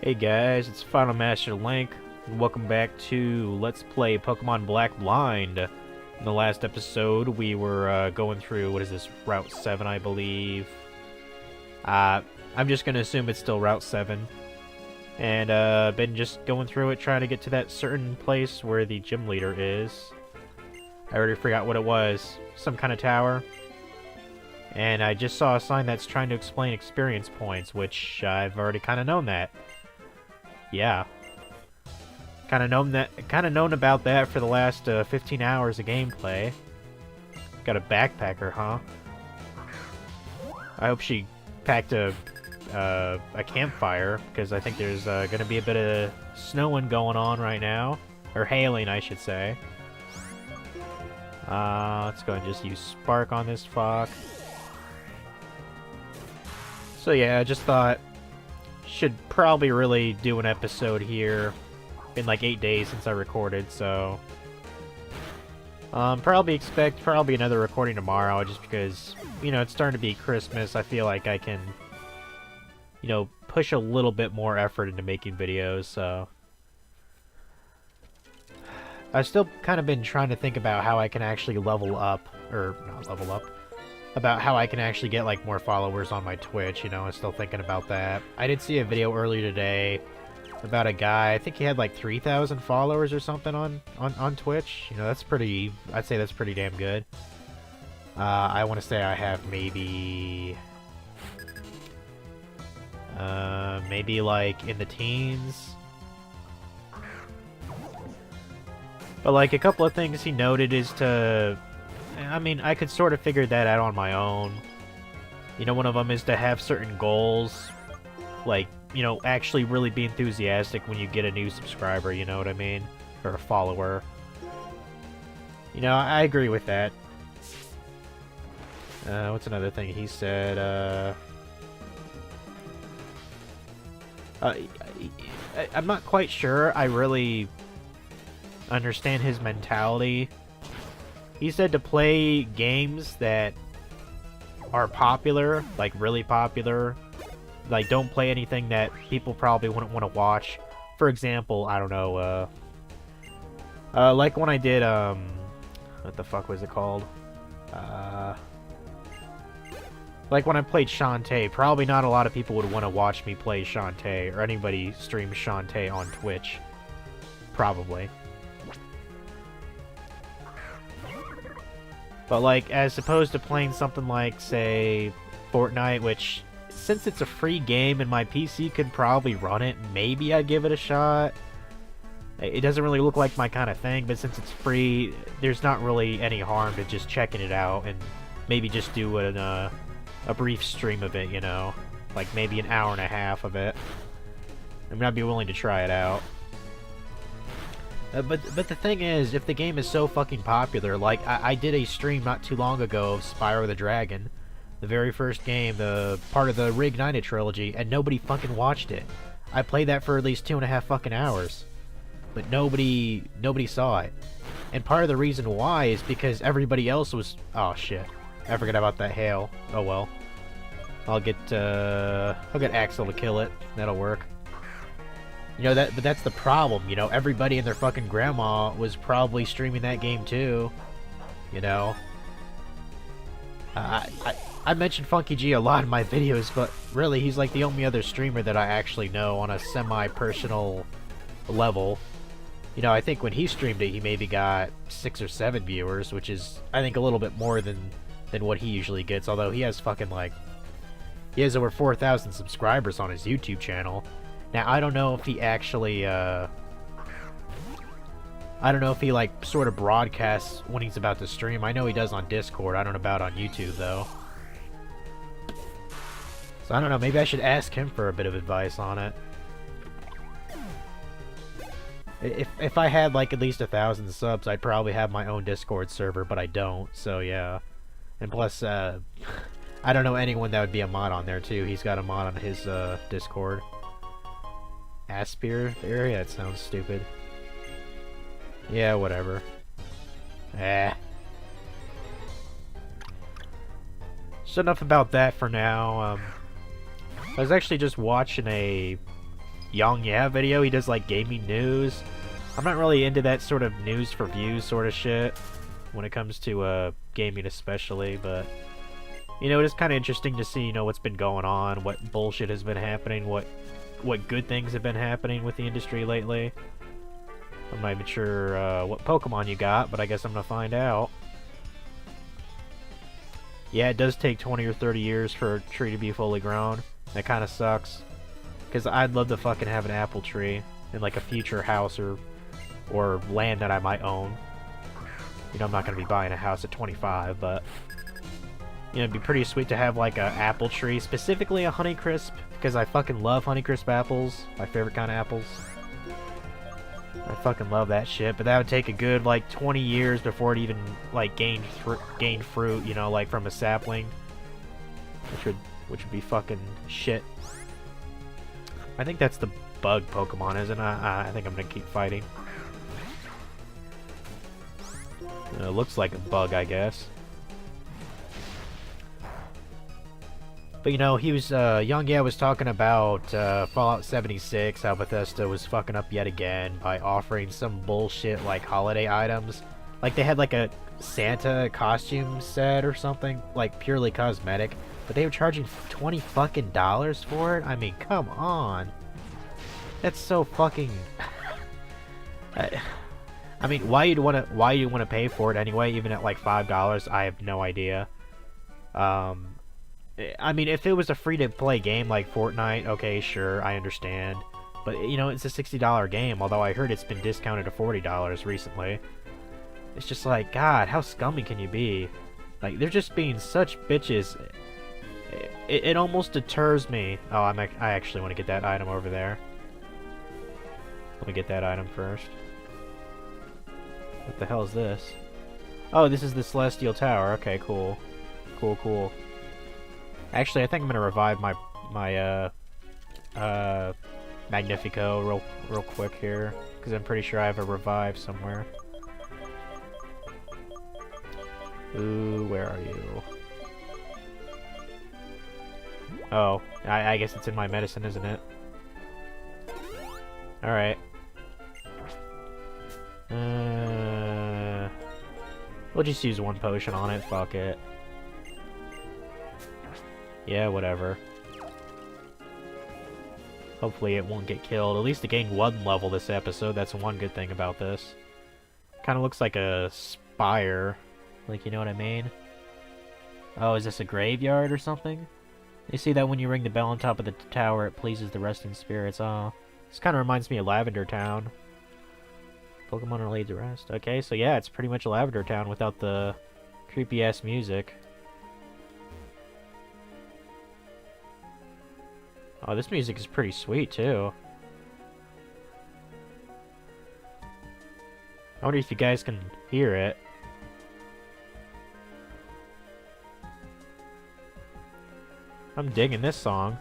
Hey guys, it's finalmasterlink. Welcome back to Let's Play Pokemon Black Blind. In the last episode, we were going through, what is this, Route 7, I believe. I'm just gonna assume it's still Route 7. And been just going through it, trying to get to that certain place where the gym leader is. I already forgot what it was. Some kind of tower. And I just saw a sign that's trying to explain experience points, which I've already kind of known that. Yeah. Kind of known about that for the last 15 hours of gameplay. Got a backpacker, huh? I hope she packed a campfire, because I think there's going to be a bit of snowing going on right now. Or hailing, I should say. Let's go and just use Spark on this fuck. So yeah, I just thought should probably really do an episode here. Been like 8 days since I recorded, so probably expect another recording tomorrow, just because, you know, it's starting to be Christmas. I feel like I can, you know, push a little bit more effort into making videos. So I've still kind of been trying to think about how I can actually level up, or not level up, about how I can actually get like more followers on my Twitch. You know, I'm still thinking about that. I did see a video earlier today about a guy. I think he had like 3,000 followers or something on Twitch. You know, that's pretty. I'd say that's pretty damn good. I want to say I have maybe like in the teens. But like a couple of things he noted is to, I mean, I could sort of figure that out on my own. You know, one of them is to have certain goals. Like, you know, actually really be enthusiastic when you get a new subscriber, you know what I mean? Or a follower. You know, I agree with that. What's another thing he said? I'm not quite sure I really understand his mentality. He said to play games that are popular, like really popular. Like, don't play anything that people probably wouldn't want to watch. For example, I don't know, like when I did, what the fuck was it called? Like when I played Shantae, probably not a lot of people would want to watch me play Shantae, or anybody stream Shantae on Twitch. Probably. But like, as opposed to playing something like, say, Fortnite, which, since it's a free game and my PC could probably run it, maybe I'd give it a shot. It doesn't really look like my kind of thing, but since it's free, there's not really any harm to just checking it out and maybe just do a brief stream of it, you know? Like maybe an hour and a half of it. I mean, I'd be willing to try it out. But the thing is, if the game is so fucking popular, like, I did a stream not too long ago of Spyro the Dragon, the very first game, the part of the Reignited trilogy, and nobody fucking watched it. I played that for at least 2.5 fucking hours, but nobody saw it. And part of the reason why is because everybody else was... Oh shit, I forgot about that hail. Oh well. I'll get Axel to kill it. That'll work. You know, but that's the problem, you know, everybody and their fucking grandma was probably streaming that game too, you know. I mentioned Funky G a lot in my videos, but really, he's like the only other streamer that I actually know on a semi-personal level. You know, I think when he streamed it, he maybe got 6 or 7 viewers, which is, I think, a little bit more than what he usually gets, although he has fucking, like, he has over 4,000 subscribers on his YouTube channel. Now, I don't know if he actually, I don't know if he, like, sort of broadcasts when he's about to stream. I know he does on Discord. I don't know about on YouTube, though. So, I don't know. Maybe I should ask him for a bit of advice on it. If I had, like, at least 1,000 subs, I'd probably have my own Discord server, but I don't, so yeah. And plus, I don't know anyone that would be a mod on there, too. He's got a mod on his, Discord. Aspir theory? That sounds stupid. Yeah, whatever. So enough about that for now. I was actually just watching a Young Yeah video. He does like gaming news. I'm not really into that sort of news for views sort of shit when it comes to gaming especially, but you know, it is kind of interesting to see, you know, what's been going on, what bullshit has been happening, what good things have been happening with the industry lately. I'm not even sure what Pokemon you got, but I guess I'm gonna find out. Yeah, it does take 20 or 30 years for a tree to be fully grown. That kind of sucks. Because I'd love to fucking have an apple tree in like a future house or land that I might own. You know, I'm not going to be buying a house at 25, but you know, it'd be pretty sweet to have like a apple tree, specifically a Honeycrisp, because I fucking love Honeycrisp apples. My favorite kind of apples. I fucking love that shit, but that would take a good like 20 years before it even like gained fruit, you know, like from a sapling, which would be fucking shit. I think that's the bug Pokemon, isn't it? I think I'm gonna keep fighting. It looks like a bug, I guess. But you know, he was Young Yeah was talking about Fallout 76, how Bethesda was fucking up yet again by offering some bullshit like holiday items. Like they had like a Santa costume set or something, like purely cosmetic, but they were charging $20 fucking for it. I mean, come on. That's so fucking I mean, why you'd want to pay for it anyway, even at like $5? I have no idea. I mean, if it was a free-to-play game like Fortnite, okay, sure, I understand. But, you know, it's a $60 game, although I heard it's been discounted to $40 recently. It's just like, God, how scummy can you be? Like, they're just being such bitches. It almost deters me. Oh, I actually want to get that item over there. Let me get that item first. What the hell is this? Oh, this is the Celestial Tower. Okay, cool. Cool. Actually, I think I'm gonna revive my Magnifico real quick here, because I'm pretty sure I have a revive somewhere. Ooh, where are you? Oh, I guess it's in my medicine, isn't it? Alright. We'll just use one potion on it, fuck it. Yeah, whatever. Hopefully it won't get killed. At least it gained 1 level this episode. That's one good thing about this. Kind of looks like a spire. Like, you know what I mean? Oh, is this a graveyard or something? You see that when you ring the bell on top of the tower, it pleases the resting spirits. Oh, this kind of reminds me of Lavender Town. Pokemon are laid to rest. Okay, so yeah, it's pretty much a Lavender Town without the creepy-ass music. Oh, this music is pretty sweet, too. I wonder if you guys can hear it. I'm digging this song.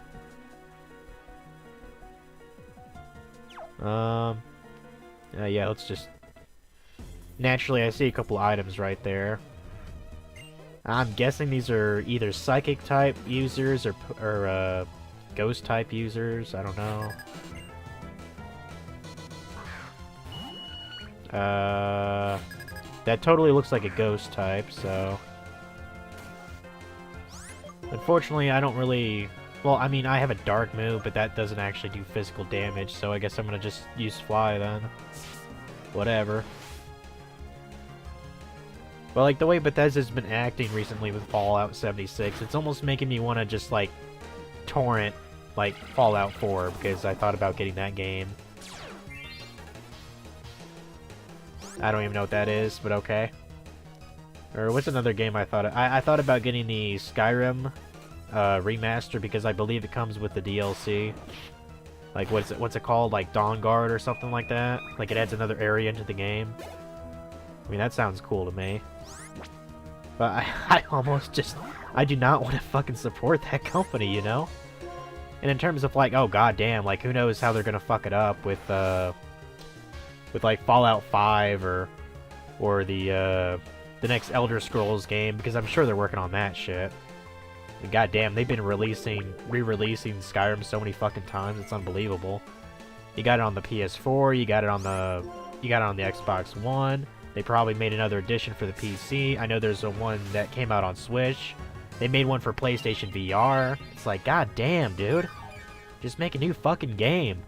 Yeah, let's just... Naturally, I see a couple items right there. I'm guessing these are either Psychic-type users or Ghost-type users. I don't know. That totally looks like a Ghost-type, so... Unfortunately, I don't really... Well, I mean, I have a dark move, but that doesn't actually do physical damage, so I guess I'm gonna just use Fly then. Whatever. But, like, the way Bethesda's been acting recently with Fallout 76, it's almost making me want to just, like, torrent, like, Fallout 4, because I thought about getting that game. I don't even know what that is, but okay. Or what's another game I thought of? I thought about getting the Skyrim remaster because I believe it comes with the DLC. Like, what's it called? Like Dawnguard or something like that? Like, it adds another area into the game. I mean, that sounds cool to me. But I almost just... I do not want to fucking support that company, you know? And in terms of, like, oh goddamn, like, who knows how they're gonna fuck it up with like, Fallout 5 or the next Elder Scrolls game, because I'm sure they're working on that shit. And goddamn, they've been re-releasing Skyrim so many fucking times, it's unbelievable. You got it on the PS4, you got it on the Xbox One. They probably made another edition for the PC. I know there's a one that came out on Switch. They made one for PlayStation VR. It's like, god damn, dude. Just make a new fucking game.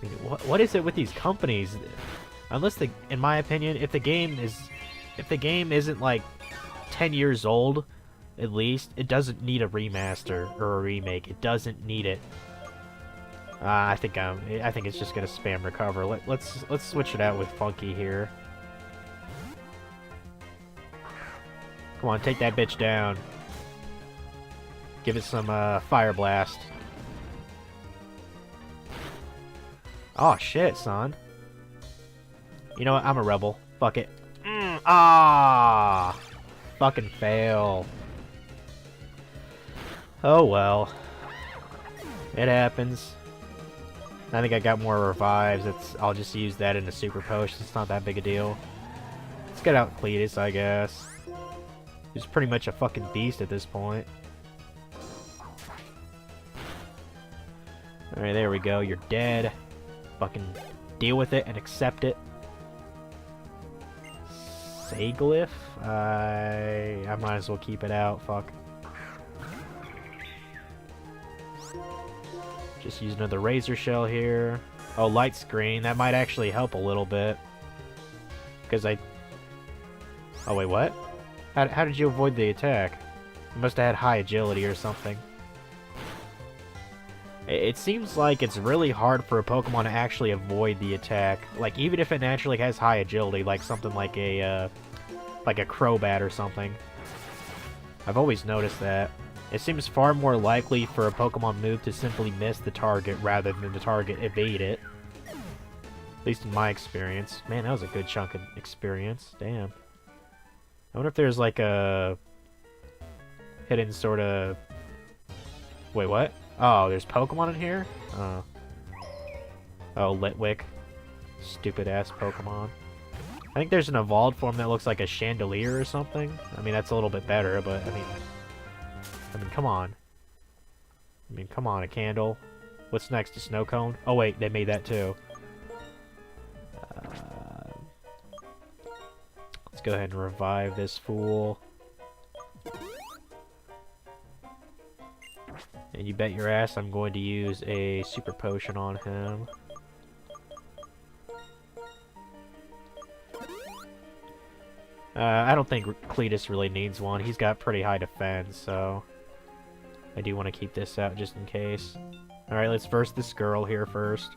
I mean, what is it with these companies? Unless in my opinion, if the game isn't like 10 years old, at least, it doesn't need a remaster or a remake. It doesn't need it. I think it's just gonna spam recover. Let's switch it out with Funky here. Come on, take that bitch down. Give it some fire blast. Oh shit, son. You know what? I'm a rebel. Fuck it. Fucking fail. Oh well. It happens. I think I got more revives. I'll just use that in a super potion. It's not that big a deal. Let's get out Cletus, I guess. He's pretty much a fucking beast at this point. Alright, there we go. You're dead. Fucking deal with it and accept it. Saglyph? I might as well keep it out. Fuck. Just use another Razor Shell here. Oh, light screen. That might actually help a little bit. Because oh, wait, what? How did you avoid the attack? You must have had high agility or something. It seems like it's really hard for a Pokemon to actually avoid the attack. Like, even if it naturally has high agility, like something like a Crobat or something. I've always noticed that. It seems far more likely for a Pokemon move to simply miss the target rather than the target evade it. At least in my experience. Man, that was a good chunk of experience. Damn. I wonder if there's like a hidden sort of... Wait, what? Oh, there's Pokemon in here? Oh, Litwick. Stupid-ass Pokemon. I think there's an evolved form that looks like a chandelier or something. I mean, that's a little bit better, but I mean, come on. I mean, come on, a candle. What's next? A snow cone? Oh, wait, they made that too. Let's go ahead and revive this fool. And you bet your ass I'm going to use a super potion on him. I don't think Cletus really needs one. He's got pretty high defense, so I do want to keep this out just in case. Alright, let's verse this girl here first.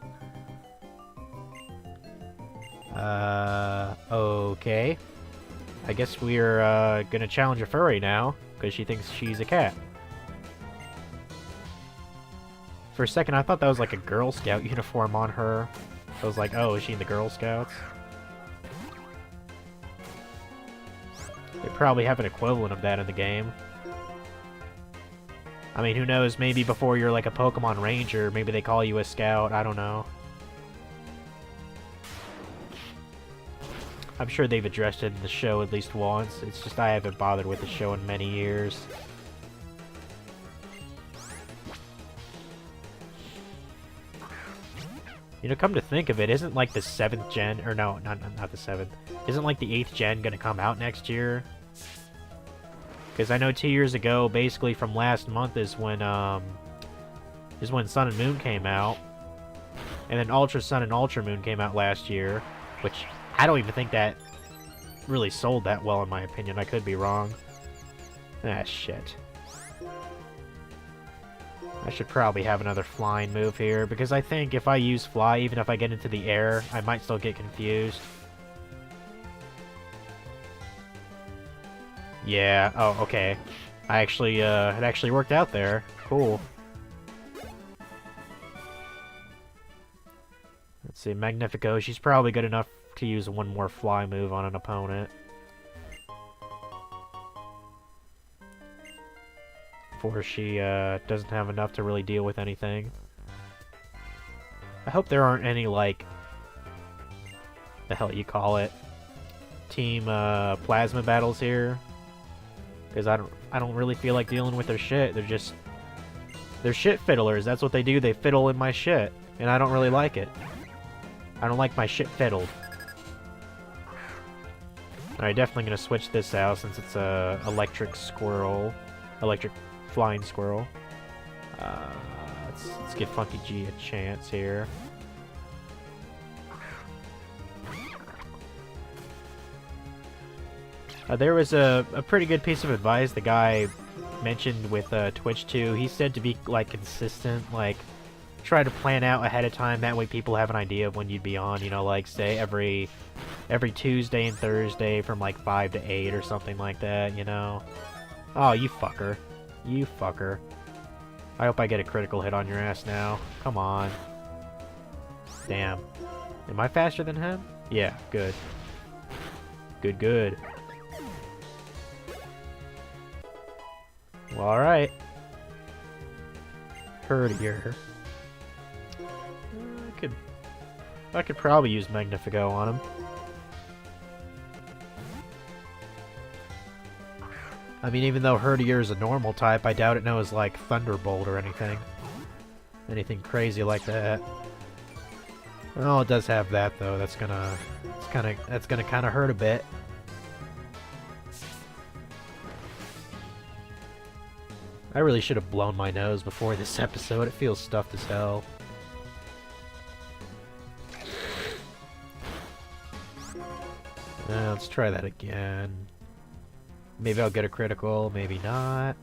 Okay. I guess we're gonna challenge a furry now, because she thinks she's a cat. For a second, I thought that was like a Girl Scout uniform on her. I was like, oh, is she in the Girl Scouts? They probably have an equivalent of that in the game. I mean, who knows? Maybe before you're like a Pokemon Ranger, maybe they call you a Scout. I don't know. I'm sure they've addressed it in the show at least once. It's just I haven't bothered with the show in many years. You know, come to think of it, isn't like the 7th gen, or no, not the 7th. Isn't like the 8th gen gonna come out next year? Because I know 2 years ago, basically from last month is when Sun and Moon came out. And then Ultra Sun and Ultra Moon came out last year, which I don't even think that really sold that well in my opinion. I could be wrong. Ah, shit. I should probably have another flying move here, because I think if I use fly, even if I get into the air, I might still get confused. Yeah, oh, okay. I actually, it actually worked out there. Cool. Let's see, Magnifico, she's probably good enough to use one more fly move on an opponent. Before she doesn't have enough to really deal with anything. I hope there aren't any, like, the hell you call it, team plasma battles here, because I don't really feel like dealing with their shit. They're shit fiddlers. That's what they do. They fiddle in my shit. And I don't really like it. I don't like my shit fiddled. Alright, definitely gonna switch this out since it's a electric squirrel. Electric flying squirrel. Let's give Funky G a chance here. There was a pretty good piece of advice the guy mentioned with Twitch too. He said to be like consistent, like try to plan out ahead of time. That way people have an idea of when you'd be on. You know, like say every Tuesday and Thursday from like 5 to 8 or something like that. You know. Oh, you fucker, you fucker. I hope I get a critical hit on your ass now. Come on. Damn. Am I faster than him? Yeah. Good. Good. Good. Well, alright. Herdier. I could probably use Magnifico on him. I mean, even though Herdier is a normal type, I doubt it knows, like, Thunderbolt or anything. Anything crazy like that. Oh, it does have that, though. That's gonna kind of hurt a bit. I really should have blown my nose before this episode. It feels stuffed as hell. Let's try that again. Maybe I'll get a critical, maybe not.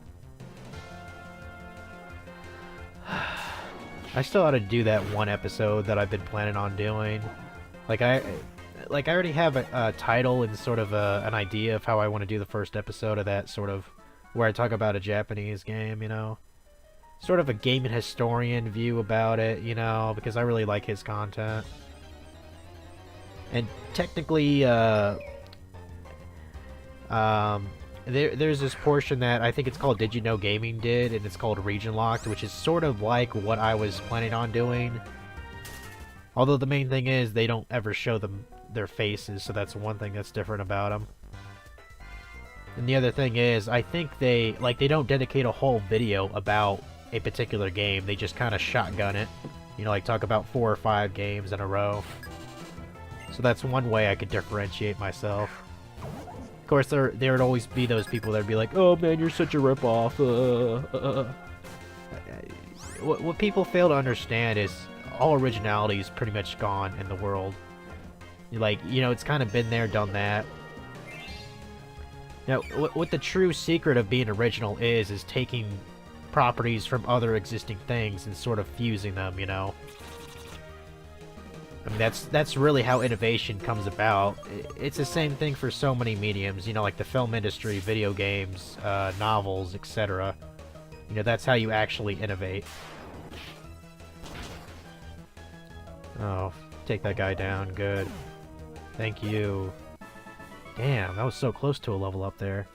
I still ought to do that one episode that I've been planning on doing. Like I already have a title and sort of an idea of how I want to do the first episode of that, sort of where I talk about a Japanese game, you know? Sort of a gaming historian view about it, you know, because I really like his content. And technically, there's this portion that I think it's called Did You Know Gaming did, and it's called Region Locked, which is sort of like what I was planning on doing. Although the main thing is they don't ever show their faces, so that's one thing that's different about them. And the other thing is, I think they don't dedicate a whole video about a particular game. They just kind of shotgun it. You know, like talk about 4 or 5 games in a row. So that's one way I could differentiate myself. Of course, there would always be those people that would be like, "Oh man, you're such a ripoff." What people fail to understand is all originality is pretty much gone in the world. Like, you know, it's kind of been there, done that. Now, what the true secret of being original is taking properties from other existing things and sort of fusing them, you know? I mean, that's really how innovation comes about. It's the same thing for so many mediums, you know, like the film industry, video games, novels, etc. You know, that's how you actually innovate. Oh, take that guy down, good. Thank you. Damn, that was so close to a level up there.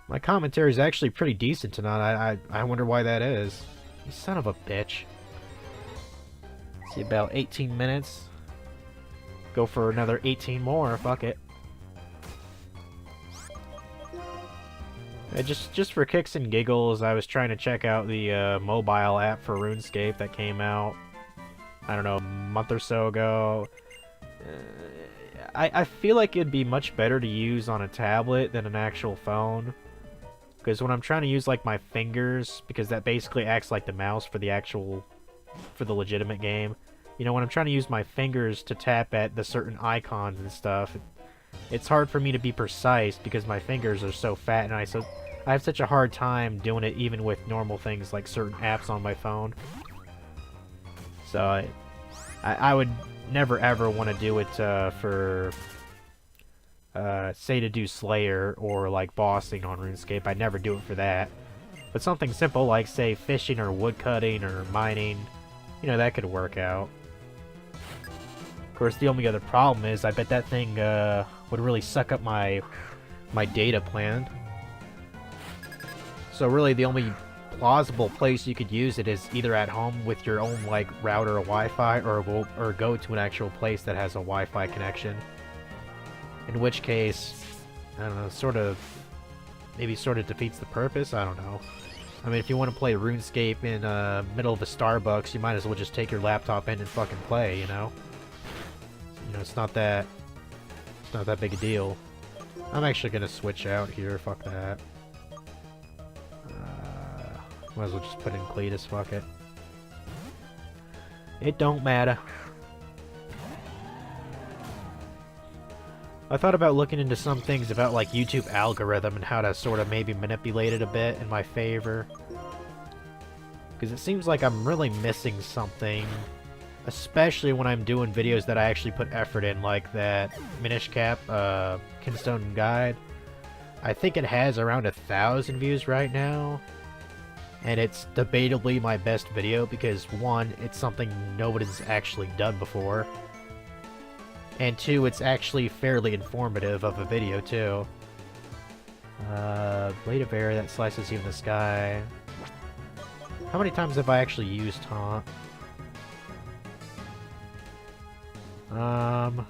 My commentary is actually pretty decent tonight. I wonder why that is. You son of a bitch. See, about 18 minutes. Go for another 18 more, fuck it. Just for kicks and giggles, I was trying to check out the mobile app for RuneScape that came out, I don't know, a month or so ago. I feel like it'd be much better to use on a tablet than an actual phone. Because when I'm trying to use, like, my fingers, because that basically acts like the mouse for the legitimate game. You know, when I'm trying to use my fingers to tap at the certain icons and stuff, it's hard for me to be precise because my fingers are so fat, and I have such a hard time doing it even with normal things like certain apps on my phone. So I would never ever want to do it for say to do Slayer or like bossing on RuneScape. I'd never do it for that. But something simple like, say, fishing or woodcutting or mining, you know, that could work out. Of course, the only other problem is I bet that thing would really suck up my data plan. So really the only plausible place you could use it is either at home with your own like router or Wi-Fi, or go to an actual place that has a Wi-Fi connection. In which case, I don't know, maybe sort of defeats the purpose, I don't know. I mean, if you want to play RuneScape in middle of a Starbucks, you might as well just take your laptop in and fucking play, you know? You know, it's not that big a deal. I'm actually gonna switch out here, fuck that. Might as well just put in Cletus, fuck it. It don't matter. I thought about looking into some things about like YouTube algorithm and how to sort of maybe manipulate it a bit in my favor. Because it seems like I'm really missing something, especially when I'm doing videos that I actually put effort in, like that Minish Cap Kinstone Guide. I think it has around 1,000 views right now, and it's debatably my best video because one, it's something nobody's actually done before. And two, it's actually fairly informative of a video, too. Blade of Air that slices even the sky. How many times have I actually used Taunt? Then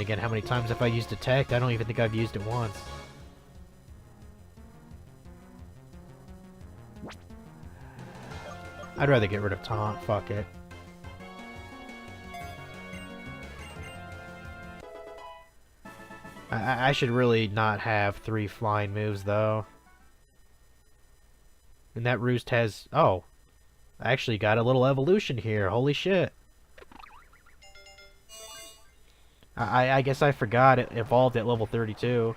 again, how many times have I used Detect? I don't even think I've used it once. I'd rather get rid of Taunt, fuck it. I should really not have 3 flying moves, though. And that Roost has... Oh! I actually got a little evolution here, holy shit. I guess I forgot it evolved at level 32.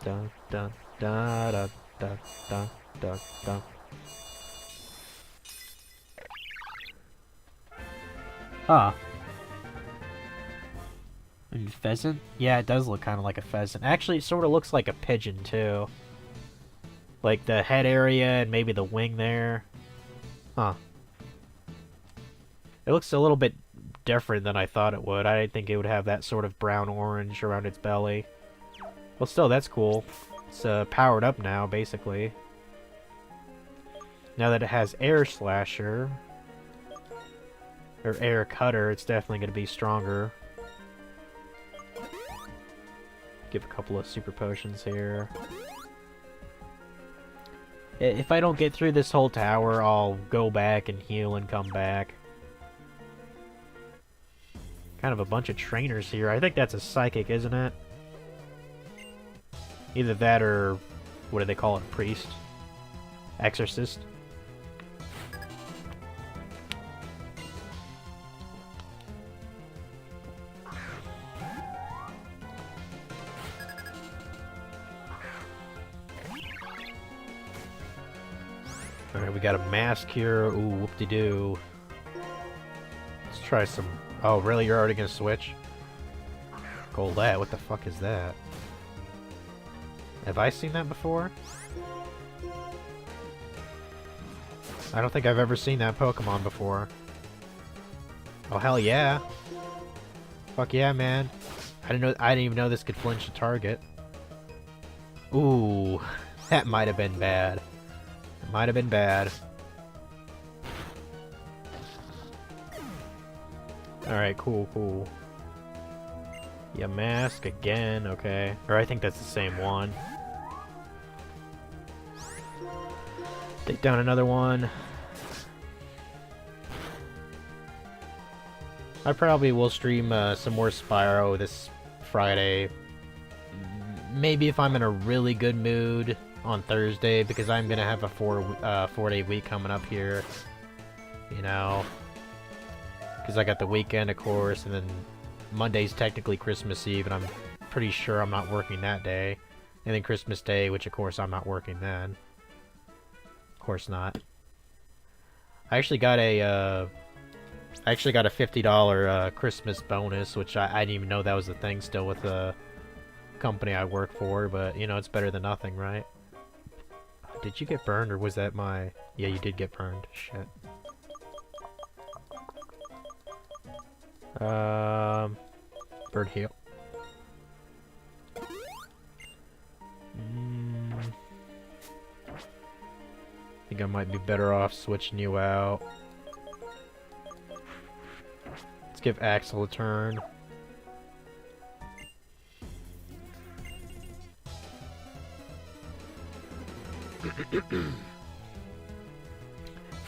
Dun dun dun dun dun dun. Dun, dun. Huh. And pheasant? Yeah, it does look kind of like a pheasant. Actually, it sort of looks like a pigeon, too. Like the head area and maybe the wing there. Huh. It looks a little bit different than I thought it would. I didn't think it would have that sort of brown-orange around its belly. Well, still, that's cool. It's powered up now, basically. Now that it has Air Slasher, or Air Cutter, it's definitely going to be stronger. Give a couple of super potions here. If I don't get through this whole tower, I'll go back and heal and come back. Kind of a bunch of trainers here. I think that's a Psychic, isn't it? Either that or, what do they call it, Priest? Exorcist? Alright, we got a mask here. Ooh, whoop-de-doo. Let's try some... Oh, really? You're already gonna switch? Golette, what the fuck is that? Have I seen that before? I don't think I've ever seen that Pokemon before. Oh, hell yeah. Fuck yeah, man. I didn't even know this could flinch a target. Ooh, that might have been bad. It might have been bad. Alright, cool, cool. Yeah, mask again, okay. Or I think that's the same one. Take down another one. I probably will stream some more Spyro this Friday. Maybe if I'm in a really good mood on Thursday, because I'm gonna have a four-day week coming up here. You know, because I got the weekend, of course, and then Monday's technically Christmas Eve, and I'm pretty sure I'm not working that day. And then Christmas Day, which of course I'm not working then. Of course not. I actually got a $50 Christmas bonus, which I didn't even know that was a thing still with the company I work for, but you know, it's better than nothing, right? Did you get burned, or was that my... Yeah, you did get burned. Shit. Bird heal. I think I might be better off switching you out. Let's give Axel a turn.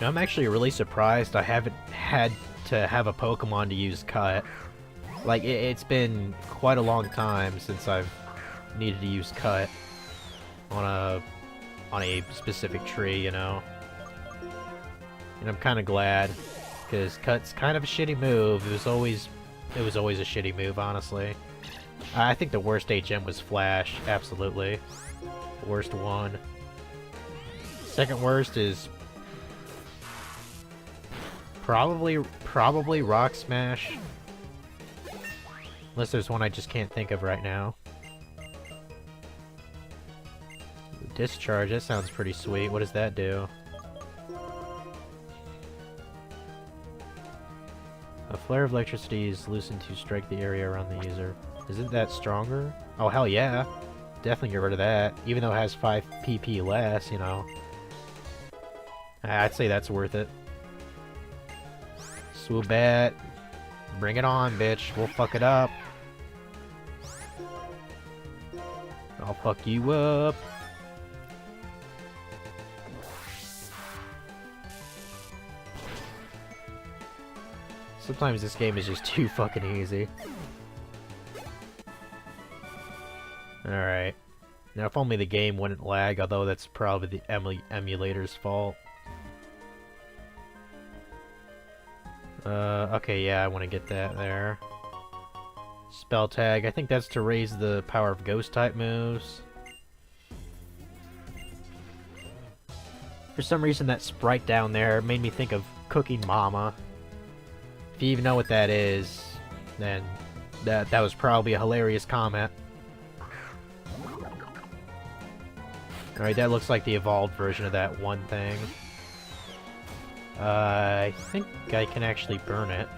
Now, I'm actually really surprised I haven't had to have a Pokemon to use Cut. Like, it's been quite a long time since I've needed to use Cut on a specific tree, you know? And I'm kind of glad, because Cut's kind of a shitty move. It was always a shitty move, honestly. I think the worst HM was Flash, absolutely. Worst one. Second worst is probably Rock Smash. Unless there's one I just can't think of right now. Discharge, that sounds pretty sweet. What does that do? A flare of electricity is loosened to strike the area around the user. Isn't that stronger? Oh, hell yeah. Definitely get rid of that. Even though it has 5 PP less, you know. I'd say that's worth it. Swoobat. Bring it on, bitch. We'll fuck it up. I'll fuck you up. Sometimes this game is just too fucking easy. Alright. Now, if only the game wouldn't lag, although that's probably the emulator's fault. Okay, yeah, I want to get that there. Spell tag, I think that's to raise the power of ghost-type moves. For some reason, that sprite down there made me think of Cooking Mama. If you even know what that is, then that was probably a hilarious comment. Alright, that looks like the evolved version of that one thing. I think I can actually burn it.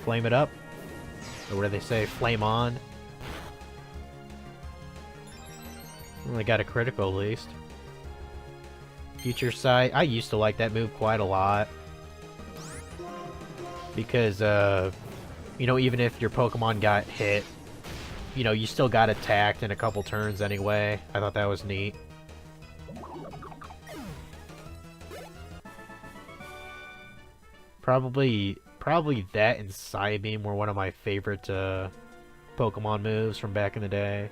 Flame it up? Or what do they say? Flame on? Well, I got a critical at least. Future Sight. I used to like that move quite a lot. Because, you know, even if your Pokemon got hit, you know, you still got attacked in a couple turns anyway. I thought that was neat. Probably that and Psybeam were one of my favorite Pokemon moves from back in the day.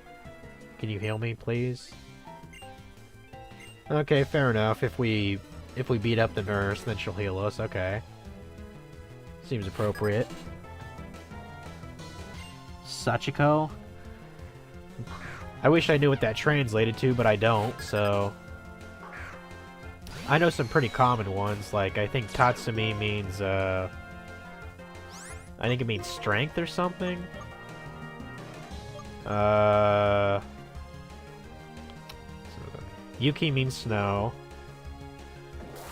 Can you heal me, please? Okay, fair enough. If we beat up the nurse, then she'll heal us. Okay. Seems appropriate. Sachiko? I wish I knew what that translated to, but I don't, so... I know some pretty common ones, like, I think Tatsumi means, I think it means strength or something? Yuki means snow.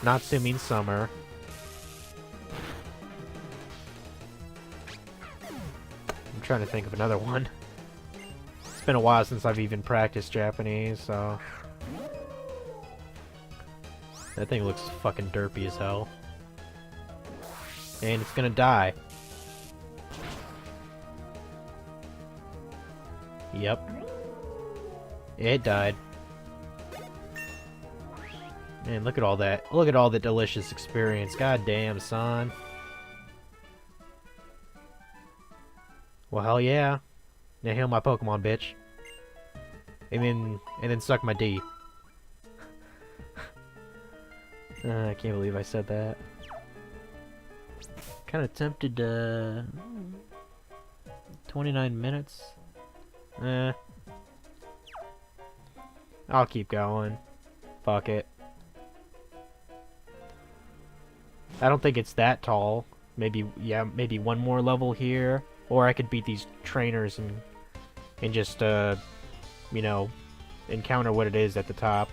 Natsu means summer. I'm trying to think of another one. It's been a while since I've even practiced Japanese, so... That thing looks fucking derpy as hell. And it's gonna die. Yep. It died. Man, look at all that. Look at all the delicious experience. God damn, son. Well, hell yeah. Now heal my Pokemon, bitch. And then suck my D. I can't believe I said that. Kind of tempted to... 29 minutes? I'll keep going. Fuck it. I don't think it's that tall. Maybe, yeah, maybe one more level here. Or I could beat these trainers and just, you know, encounter what it is at the top.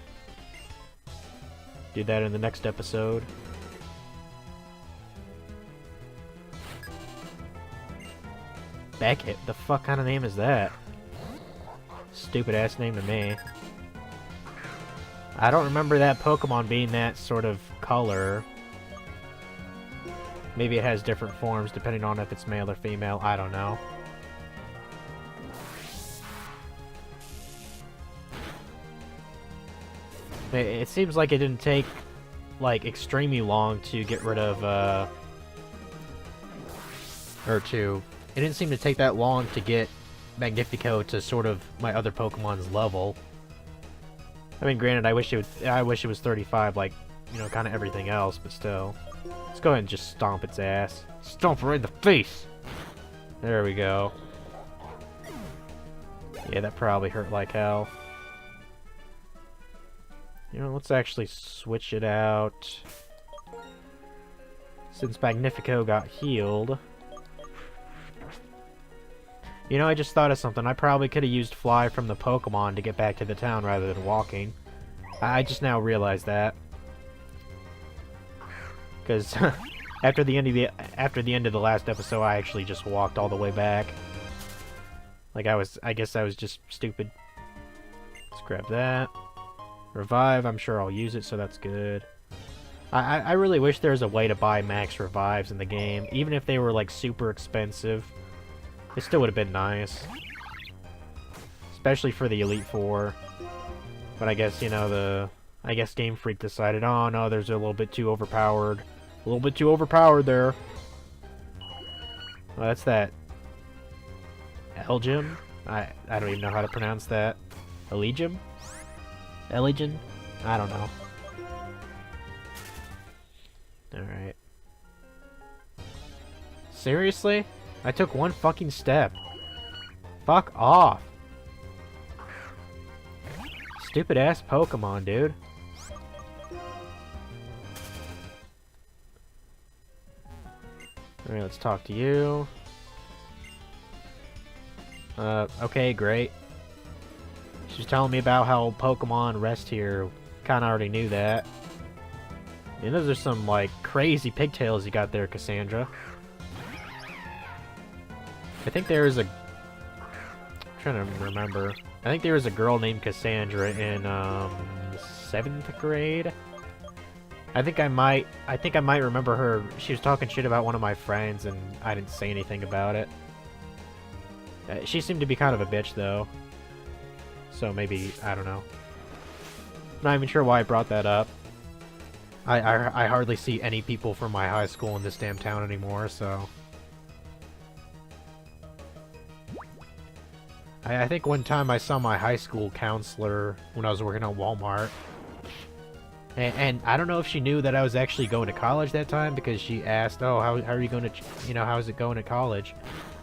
Do that in the next episode. Beckett? The fuck kind of name is that? Stupid ass name to me. I don't remember that Pokemon being that sort of color. Maybe it has different forms depending on if it's male or female. I don't know. It seems like it didn't take, like, extremely long to get rid of, it didn't seem to take that long to get Magnifico to sort of my other Pokemon's level. I mean, granted, I wish it was 35, like, you know, kind of everything else, but still. Let's go ahead and just stomp its ass. Stomp right in the face! There we go. Yeah, that probably hurt like hell. You know, let's actually switch it out. Since Magnifico got healed. You know, I just thought of something. I probably could have used Fly from the Pokemon to get back to the town rather than walking. I just now realized that. Because after the end of the last episode, I actually just walked all the way back. Like I guess I was just stupid. Let's grab that. Revive, I'm sure I'll use it, so that's good. I really wish there was a way to buy max revives in the game, even if they were like super expensive. It still would have been nice. Especially for the Elite Four. But I guess, you know, I guess Game Freak decided, oh no, there's a little bit too overpowered. A little bit too overpowered there. Well, that's that. Elgin? I don't even know how to pronounce that. Elegium? Elegion? I don't know. Alright. Seriously? I took one fucking step. Fuck off. Stupid ass Pokemon, dude. Alright, let's talk to you. Okay, great. She's telling me about how Pokemon rest here. Kinda already knew that. And those are some, like, crazy pigtails you got there, Cassandra. I think there is a... I'm trying to remember. I think there was a girl named Cassandra in, 7th grade? I think I might remember her. She was talking shit about one of my friends, and I didn't say anything about it. She seemed to be kind of a bitch, though. So maybe, I don't know. Not even sure why I brought that up. I hardly see any people from my high school in this damn town anymore, so... I think one time I saw my high school counselor when I was working at Walmart. And I don't know if she knew that I was actually going to college that time, because she asked, oh, how are you going to, you know, how's it going to college?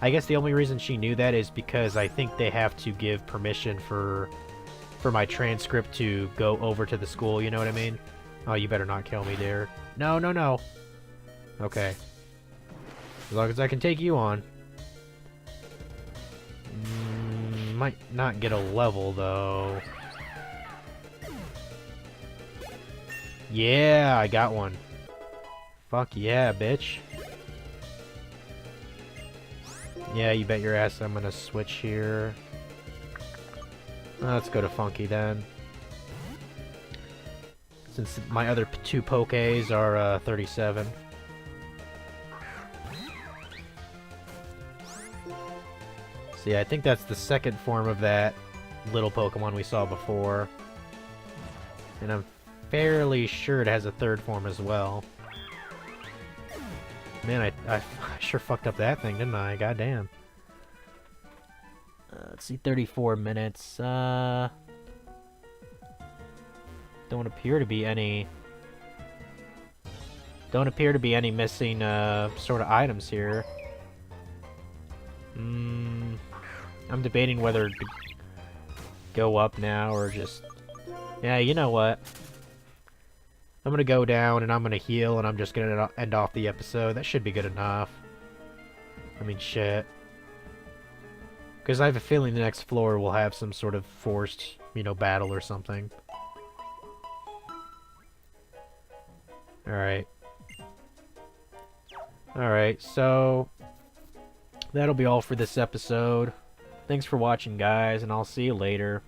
I guess the only reason she knew that is because I think they have to give permission for my transcript to go over to the school, you know what I mean? Oh, you better not kill me, dear. No, no, no. Okay. As long as I can take you on. Might not get a level, though. Yeah, I got one. Fuck yeah, bitch. Yeah, you bet your ass I'm gonna switch here. Let's go to Funky then. Since my other two Pokés are 37. So yeah, I think that's the second form of that little Pokemon we saw before. And I'm fairly sure it has a third form as well. Man, I sure fucked up that thing, didn't I? Goddamn. Let's see, 34 minutes. Don't appear to be any missing sort of items here. I'm debating whether to go up now or just... Yeah, you know what? I'm gonna go down and I'm gonna heal and I'm just gonna end off the episode. That should be good enough. I mean, shit. Because I have a feeling the next floor will have some sort of forced, you know, battle or something. Alright. Alright, so... that'll be all for this episode. Thanks for watching, guys, and I'll see you later.